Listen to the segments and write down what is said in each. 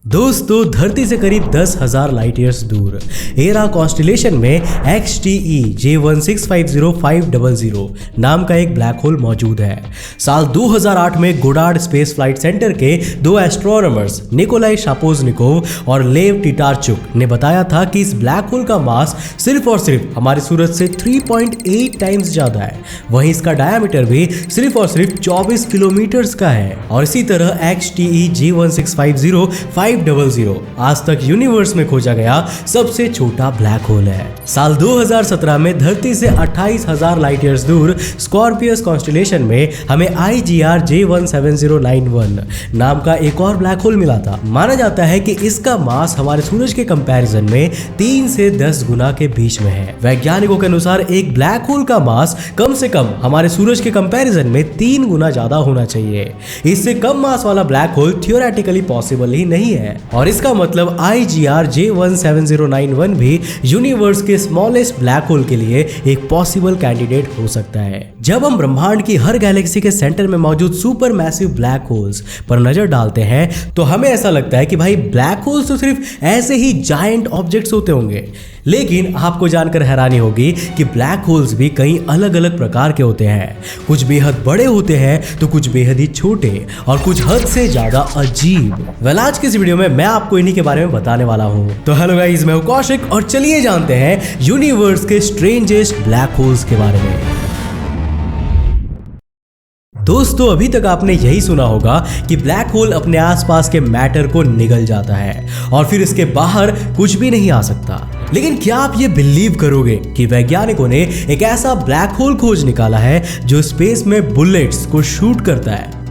दोस्तों धरती से करीब 10,000 लाइट ईयर्स दूर एरा कॉन्स्टेलेशन में XTE J1650500 नाम का एक ब्लैक होल मौजूद है। साल 2008 में गोडार्ड स्पेस फ्लाइट सेंटर के दो एस्ट्रोनॉमर्स निकोलाई शापोजनिकोव और लेव टिटारचुक ने बताया था कि इस ब्लैक होल का मास सिर्फ और सिर्फ हमारे सूरज से 3.8 टाइम्स ज्यादा है। वहीं इसका डायमीटर भी सिर्फ और सिर्फ 24 किलोमीटर का है। और इसी तरह XTE J1650500 आज तक यूनिवर्स में खोजा गया सबसे छोटा ब्लैक होल है। साल 2017 में धरती से 28,000 लाइट ईयर्स दूर स्कॉर्पियस कॉन्स्टेलेशन में हमें IGR J17091 नाम का एक और ब्लैक होल मिला था। माना जाता है कि इसका मास हमारे सूरज के कंपैरिजन में 3 से 10 गुना के बीच में है। वैज्ञानिकों के अनुसार एक ब्लैक होल का मास कम से कम हमारे सूरज के कंपैरिजन में 3 गुना ज्यादा होना चाहिए। इससे कम मास वाला ब्लैक होल थियोरेटिकली पॉसिबल ही नहीं है और इसका मतलब IGR J17091 भी यूनिवर्स के स्मॉलेस्ट ब्लैक होल के लिए एक पॉसिबल कैंडिडेट हो सकता है। जब हम ब्रह्मांड की हर गैलेक्सी के सेंटर में मौजूद सुपर मैसिव ब्लैक होल्स पर नजर डालते हैं तो हमें ऐसा लगता है कि भाई ब्लैक होल्स तो सिर्फ ऐसे ही जायंट ऑब्जेक्ट्स होते होंगे, लेकिन आपको जानकर हैरानी होगी कि ब्लैक होल्स भी कई अलग अलग प्रकार के होते हैं। कुछ बेहद बड़े होते हैं तो कुछ बेहद ही छोटे और कुछ हद से ज्यादा अजीब। आज की इस वीडियो में मैं आपको इन्हीं के बारे में बताने वाला हूं। तो हेलो गाइस, मैं हूं कौशिक और चलिए जानते हैं यूनिवर्स के स्ट्रेंजेस्ट ब्लैक होल्स के बारे में। दोस्तों अभी तक आपने यही सुना होगा कि ब्लैक होल अपने आसपास के मैटर को निगल जाता है और फिर इसके बाहर कुछ भी नहीं आ सकता। लेकिन क्या आप ये बिलीव करोगे कि वैज्ञानिकों ने एक ऐसा ब्लैक होल खोज निकाला है जो स्पेस में बुलेट्स को शूट करता है?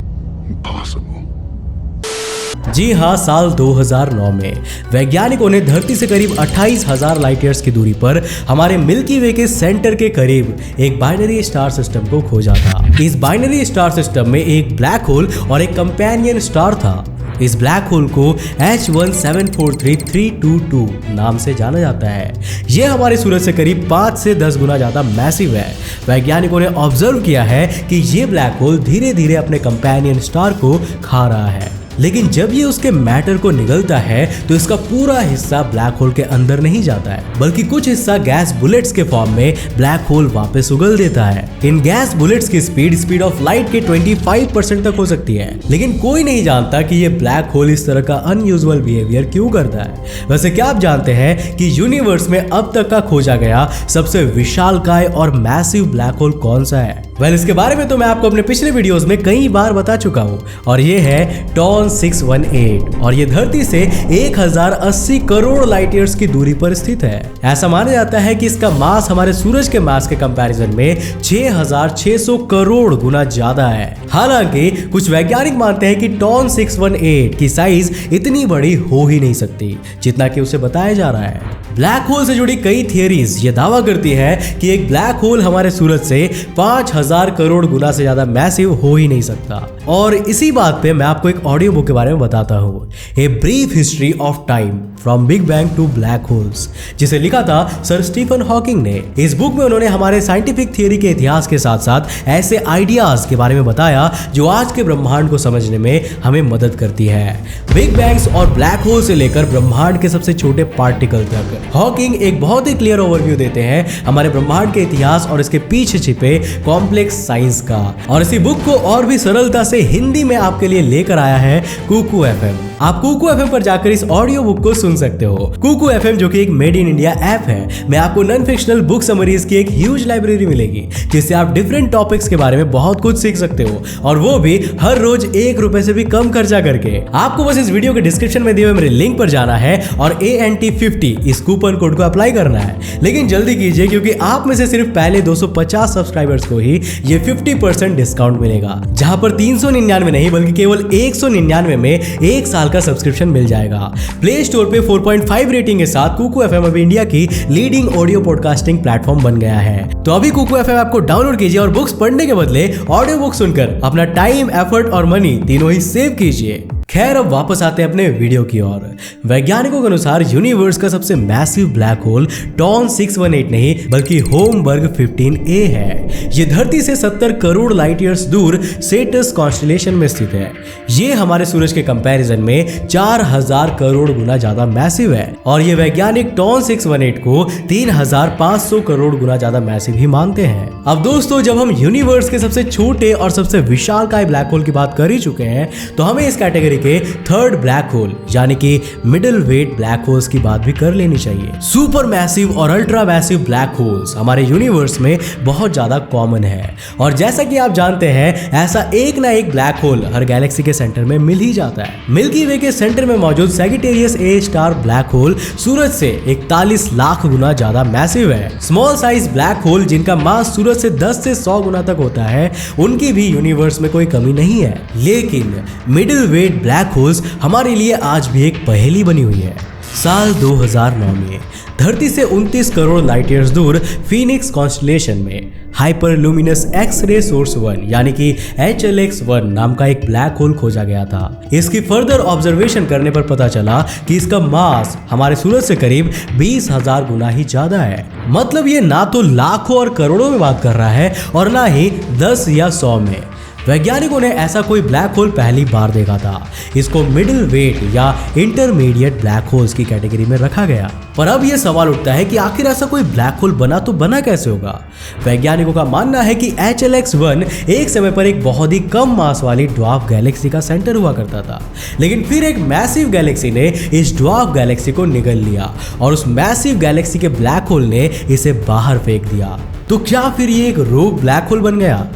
जी हाँ, साल 2009 में वैज्ञानिकों ने धरती से करीब 28,000 लाइट ईयर्स की दूरी पर हमारे मिल्की वे के सेंटर के करीब एक बाइनरी स्टार सिस्टम को खोजा था। इस बाइनरी स्टार सिस्टम में एक ब्लैक होल और एक कंपेनियन स्टार था। इस ब्लैक होल को H1743322 नाम से जाना जाता है। यह हमारे सूरज से करीब 5 से 10 गुना ज्यादा मैसिव है। वैज्ञानिकों ने ऑब्जर्व किया है कि यह ब्लैक होल धीरे धीरे अपने कंपेनियन स्टार को खा रहा है, लेकिन जब ये उसके मैटर को निगलता है तो इसका पूरा हिस्सा ब्लैक होल के अंदर नहीं जाता है, बल्कि कुछ हिस्सा गैस बुलेट्स के फॉर्म में ब्लैक होल वापस उगल देता है। इन गैस बुलेट्स की स्पीड ऑफ लाइट के 25% तक हो सकती है, लेकिन कोई नहीं जानता कि ये ब्लैक होल इस तरह का अनयूजुअल बिहेवियर क्यों करता है। वैसे क्या आप जानते हैं कि यूनिवर्स में अब तक का खोजा गया सबसे विशालकाय और मैसिव ब्लैक होल कौन सा है? इसके बारे में तो मैं आपको अपने पिछले वीडियोस में कई बार बता चुका हूं और ये है टॉन 618 और ये धरती से 1080 करोड़ लाइट ईयर्स की दूरी पर स्थित है। ऐसा माना जाता है कि इसका मास हमारे सूरज के मास के कंपैरिजन में 6600 करोड़ गुना ज्यादा है। हालांकि कुछ वैज्ञानिक मानते हैं कि टॉन 618 की साइज इतनी बड़ी हो ही नहीं सकती जितना कि उसे बताया जा रहा है। ब्लैक होल से जुड़ी कई थियरीज ये दावा करती है कि एक ब्लैक होल हमारे सूरज से 5000 करोड़ गुना से ज्यादा मैसिव हो ही नहीं सकता। और इसी बात पे मैं आपको एक ऑडियो बुक के बारे में बताता हूँ, a brief history of time from big bang to black holes, जिसे लिखा था सर स्टीफन हॉकिंग ने। इस बुक में उन्होंने हमारे साइंटिफिक थियरी के इतिहास के साथ साथ ऐसे आइडियाज के बारे में बताया जो आज के ब्रह्मांड को समझने में हमें मदद करती है। बिग बैंग्स और ब्लैक होल से लेकर ब्रह्मांड के सबसे छोटे पार्टिकल तक हॉकिंग एक बहुत ही क्लियर ओवरव्यू देते हैं हमारे ब्रह्मांड के इतिहास और इसके पीछे छिपे कॉम्प्लेक्स साइंस का। और इसी बुक को और भी सरलता से हिंदी में आपके लिए लेकर आया है कुकू FM। आप कुकू FM पर जाकर इस ऑडियो बुक को सुन सकते हो। कुकू FM जो कि एक मेड इन इंडिया ऐप है, में आपको नॉन फिक्शनल बुक समरीज की एक ह्यूज लाइब्रेरी मिलेगी जिससे आप डिफरेंट टॉपिक्स के बारे में बहुत कुछ सीख सकते हो, और वो भी हर रोज 1 रुपए से भी कम खर्चा करके। आपको बस इस वीडियो के डिस्क्रिप्शन में दिए हुए मेरे लिंक पर जाना है और ANT50 इस कूपन कोड को अप्लाई करना है। लेकिन जल्दी कीजिए क्योंकि आप में से सिर्फ पहले 250 सब्सक्राइबर्स को ही ये 50% डिस्काउंट मिलेगा, जहां पर 399 नहीं बल्कि केवल 199 में 1 साल का सब्सक्रिप्शन मिल जाएगा। प्ले स्टोर पे 4.5 रेटिंग के साथ कुकू FM अभी इंडिया की लीडिंग ऑडियो पॉडकास्टिंग प्लेटफॉर्म बन गया है। तो अभी कुकू FM ऐप को डाउनलोड कीजिए और बुक्स पढ़ने के बदले ऑडियो बुक सुनकर अपना टाइम, एफर्ट और मनी तीनों ही सेव कीजिए। खैर अब वापस आते हैं अपने वीडियो की ओर। वैज्ञानिकों के अनुसार यूनिवर्स का सबसे मैसिव ब्लैक होल टॉन 618 नहीं बल्कि होमबर्ग 15a है। ये धरती से 70 करोड़ लाइट ईयर्स दूर सेटस कॉन्स्टेलेशन में स्थित है। ये हमारे सूरज के कंपैरिजन में 4000 करोड़ गुना ज्यादा मैसिव है और ये वैज्ञानिक टॉन 618 को 3500 करोड़ गुना ज्यादा मैसिव ही मानते हैं। अब दोस्तों, जब हम यूनिवर्स के सबसे छोटे और सबसे विशालकाय ब्लैक होल की बात कर ही चुके हैं तो हमें इस कैटेगरी के थर्ड ब्लैक होल यानी कि मिडिल वेट ब्लैक होल्स की बात भी कर लेनी चाहिए। सुपर मैसिव और अल्ट्रा मैसिव ब्लैक होल्स हमारे यूनिवर्स में बहुत ज्यादा कॉमन है और जैसा कि आप जानते हैं ऐसा एक ना एक ब्लैक होल हर गैलेक्सी के सेंटर में मिल ही जाता है। मिल्की वे के सेंटर में मौजूद Sagittarius A star black hole सूरज से 41 लाख गुना ज्यादा मैसिव है। स्मॉल साइज ब्लैक होल जिनका मास सूरज से 10 से 100 गुना तक होता है उनकी भी यूनिवर्स में कोई कमी नहीं है, लेकिन मिडिल वेट ब्लैक होल्स हमारे लिए आज भी एक पहेली बनी हुई है। साल 2009 में धरती से 29 करोड़ लाइट ईयर्स दूर फीनिक्स कॉन्स्टेलेशन में हाइपर लुमिनस एक्स-रे सोर्स 1 यानी कि HLX-1 नाम का एक ब्लैक होल खोजा गया था। इसकी फर्दर ऑब्जर्वेशन करने पर पता चला कि इसका मास हमारे सूरज से करीब 20,000 गुना ही ज्यादा है। मतलब ये ना तो लाखों और करोड़ों में बात कर रहा है और ना ही 10 या 100 में। वैज्ञानिकों ने ऐसा कोई ब्लैक होल पहली बार देखा था। इसको मिडिल वेट या इंटरमीडिएट ब्लैक होल्स की कैटेगरी में रखा गया। पर अब यह सवाल उठता है कि आखिर ऐसा कोई ब्लैक होल बना तो बना कैसे होगा। वैज्ञानिकों का मानना है कि HLX-1 एक समय पर एक बहुत ही कम मास वाली ड्वार्फ गैलेक्सी का सेंटर हुआ करता था, लेकिन फिर एक मैसिव गैलेक्सी ने इस ड्वार्फ गैलेक्सी को निगल लिया और उस मैसिव गैलेक्सी के ब्लैक होल ने इसे बाहर फेंक दिया। तो क्या फिर ये एक रोग ब्लैक होल बन गया?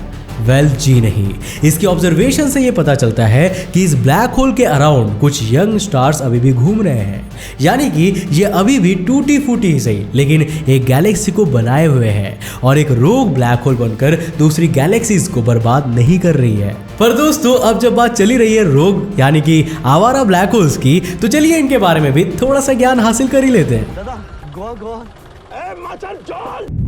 वेल जी नहीं। इसकी ऑब्जर्वेशन से ये पता चलता है कि इस ब्लैक होल के अराउंड कुछ यंग स्टार्स अभी भी घूम रहे हैं, यानी कि ये अभी भी टूटी फूटी ही सही लेकिन एक गैलेक्सी को बनाए हुए हैं और एक रोग ब्लैक होल बनकर दूसरी गैलेक्सीज को बर्बाद नहीं कर रही है। पर दोस्तों, अब जब बात चली रही है रोग यानी कि आवारा ब्लैक होल्स की, तो चलिए इनके बारे में भी थोड़ा सा ज्ञान हासिल कर ही लेते हैं।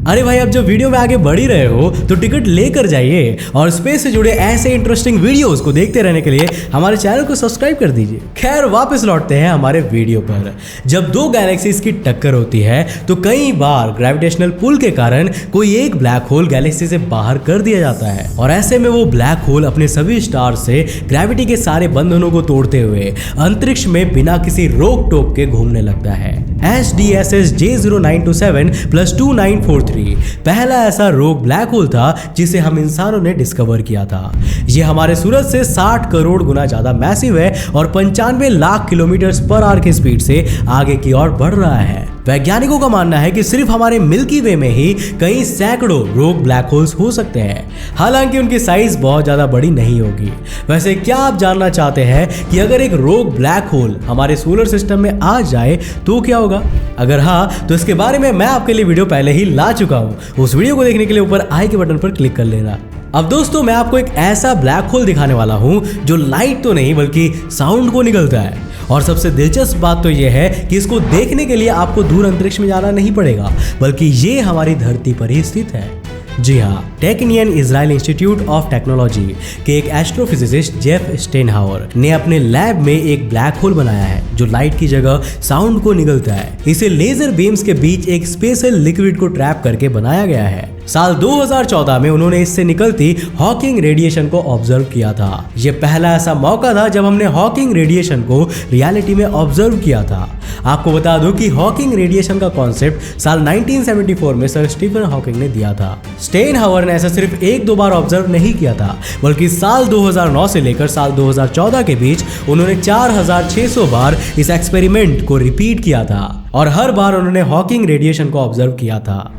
अरे भाई, अब जब वीडियो में आगे बढ़ ही रहे हो तो टिकट लेकर जाइए और स्पेस से जुड़े ऐसे इंटरेस्टिंग वीडियोस को देखते रहने के लिए हमारे चैनल को सब्सक्राइब कर दीजिए। खैर, वापस लौटते हैं हमारे वीडियो पर। जब दो गैलेक्सीज की टक्कर होती है तो कई बार ग्रेविटेशनल पुल के कारण कोई एक ब्लैक होल गैलेक्सी से बाहर कर दिया जाता है और ऐसे में वो ब्लैक होल अपने सभी स्टार से ग्रेविटी के सारे बंधनों को तोड़ते हुए अंतरिक्ष में बिना किसी रोक टोक के घूमने लगता है। SDSS J0927+2943 पहला ऐसा रोग ब्लैक होल था जिसे हम इंसानों ने डिस्कवर किया था। यह हमारे सूरज से 60 करोड़ गुना ज्यादा मैसिव है और 95 लाख किलोमीटर पर आवर की स्पीड से आगे की ओर बढ़ रहा है। वैज्ञानिकों का मानना है कि सिर्फ हमारे मिल्की वे में ही कई सैकड़ों रोग ब्लैक होल्स हो सकते हैं, हालांकि उनकी साइज बहुत ज्यादा बड़ी नहीं होगी। वैसे क्या आप जानना चाहते हैं कि अगर एक रोग ब्लैक होल हमारे सोलर सिस्टम में आ जाए तो क्या होगा? अगर हाँ, तो इसके बारे में मैं आपके लिए वीडियो पहले ही ला चुका हूँ। उस वीडियो को देखने के लिए ऊपर आई के बटन पर क्लिक कर लेना। अब दोस्तों, मैं आपको एक ऐसा ब्लैक होल दिखाने वाला हूं जो लाइट तो नहीं बल्कि साउंड को निगलता है। और सबसे दिलचस्प बात तो यह है कि इसको देखने के लिए आपको दूर अंतरिक्ष में जाना नहीं पड़ेगा, बल्कि ये हमारी धरती पर ही स्थित है। जी हाँ, Technion Israel Institute of Technology के एक एस्ट्रोफिजिसिस्ट जेफ स्टेनहावर ने अपने लैब में एक ब्लैक होल बनाया है जो लाइट की जगह साउंड को निगलता है। इसे लेजर बीम्स के बीच एक स्पेशल लिक्विड को ट्रैप करके बनाया गया है। साल 2014 में उन्होंने इससे निकलती हॉकिंग रेडिएशन को ऑब्जर्व किया था। यह पहला ऐसा मौका था जब हमने हॉकिंग रेडिएशन को रियलिटी में ऑब्जर्व किया था। आपको बता दूं कि हॉकिंग रेडिएशन का कॉन्सेप्ट साल 1974 में सर स्टीफन हॉकिंग ने दिया था। स्टेनहावर ने ऐसा सिर्फ एक दो बार ऑब्जर्व नहीं किया था, बल्कि साल 2009 से लेकर साल 2014 के बीच उन्होंने 4600 बार इस एक्सपेरिमेंट को रिपीट किया था और हर बार उन्होंने हॉकिंग रेडिएशन को ऑब्जर्व किया था।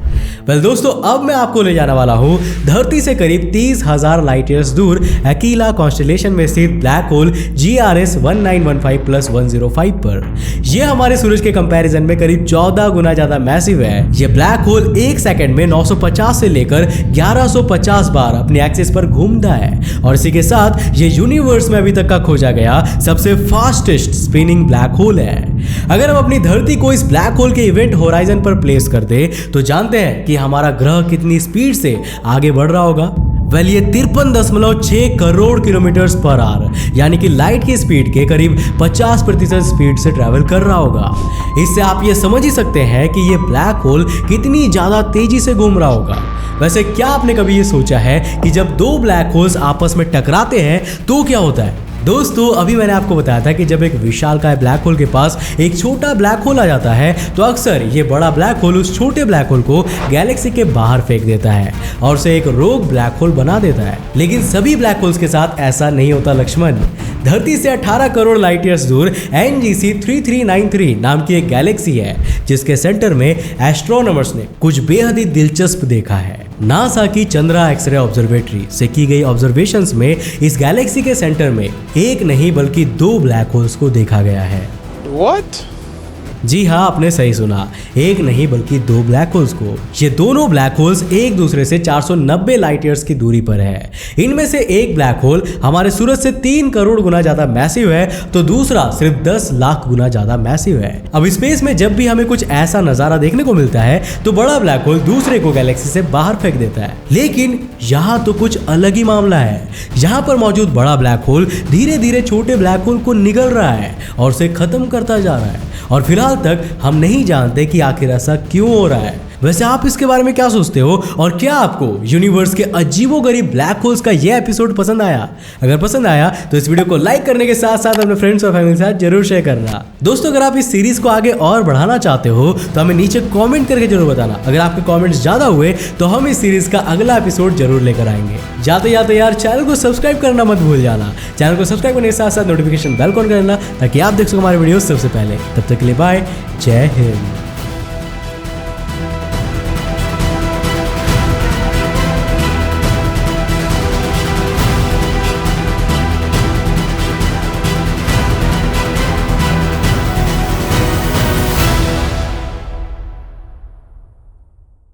वेल दोस्तों, अब मैं आपको ले जाने वाला हूं धरती से करीब 30,000 लाइट ईयर्स दूर अकीला कॉन्स्टेलेशन में स्थित ब्लैक होल GRS 1915+105 पर। यह हमारे सूरज के कंपैरिजन में करीब 14 गुना ज्यादा मैसिव है। यह ब्लैक होल एक सेकंड में 950 से लेकर 1150 बार अपने एक्सिस पर घूमता है और इसी के साथ ये यूनिवर्स में अभी तक का खोजा गया सबसे फास्टेस्ट स्पिनिंग ब्लैक होल है। अगर हम अपनी धरती को इस ब्लैक होल के इवेंट होराइजन पर प्लेस कर दे तो जानते हैं कि हमारा ग्रह कितनी स्पीड से आगे बढ़ रहा होगा। वेल ये 53.6 करोड़ किलोमीटर पर आवर यानी कि लाइट की स्पीड के करीब 50% स्पीड से ट्रैवल कर रहा होगा। इससे आप ये समझ ही सकते हैं कि ये ब्लैक होल कितनी ज्यादा तेजी से घूम रहा होगा। वैसे क्या आपने कभी ये सोचा है कि जब दो ब्लैक होल्स आपस में टकराते हैं तो क्या होता है? दोस्तों अभी मैंने आपको बताया था कि जब एक विशालकाय ब्लैक होल के पास एक छोटा ब्लैक होल आ जाता है तो अक्सर ये बड़ा ब्लैक होल उस छोटे ब्लैक होल को गैलेक्सी के बाहर फेंक देता है और उसे एक रोग ब्लैक होल बना देता है। लेकिन सभी ब्लैक होल्स के साथ ऐसा नहीं होता लक्ष्मण। धरती से 18 करोड़ लाइट ईयर्स दूर NGC 3393 नाम की एक गैलेक्सी है जिसके सेंटर में एस्ट्रोनॉमर्स ने कुछ बेहद ही दिलचस्प देखा है। नासा की चंद्रा एक्सरे ऑब्जर्वेटरी से की गई ऑब्जर्वेशंस में इस गैलेक्सी के सेंटर में एक नहीं बल्कि दो ब्लैक होल्स को देखा गया है। What? जी हाँ, आपने सही सुना, एक नहीं बल्कि दो ब्लैक होल्स को। ये दोनों ब्लैक होल्स एक दूसरे से 490 लाइट ईयर्स की दूरी पर है। इनमें से एक ब्लैक होल हमारे सूरज से 3 करोड़ गुना ज्यादा मैसिव है तो दूसरा सिर्फ 10 लाख गुना ज्यादा मैसिव है। अब स्पेस में जब भी हमें कुछ ऐसा नजारा देखने को मिलता है तो बड़ा ब्लैक होल दूसरे को गैलेक्सी से बाहर फेंक देता है। लेकिन यहाँ तो कुछ अलग ही मामला है। यहाँ पर मौजूद बड़ा ब्लैक होल धीरे धीरे छोटे ब्लैक होल को निगल रहा है और उसे खत्म करता जा रहा है और फिलहाल तक हम नहीं जानते कि आखिर ऐसा क्यों हो रहा है। वैसे आप इसके बारे में क्या सोचते हो और क्या आपको यूनिवर्स के अजीबोगरीब ब्लैक होल्स का ये एपिसोड पसंद आया? अगर पसंद आया तो इस वीडियो को लाइक करने के साथ साथ अपने फ्रेंड्स और फैमिली के साथ जरूर शेयर करना। दोस्तों अगर आप इस सीरीज को आगे और बढ़ाना चाहते हो तो हमें नीचे कमेंट करके जरूर बताना। अगर आपके कमेंट्स ज्यादा हुए तो हम इस सीरीज का अगला एपिसोड जरूर लेकर आएंगे। जाते जाते यार चैनल को सब्सक्राइब करना मत भूल जाना। चैनल को सब्सक्राइब करने के साथ साथ नोटिफिकेशन बेल ऑन करना ताकि आप देख सको हमारे वीडियो सबसे पहले। तब तक के लिए बाय, जय हिंद।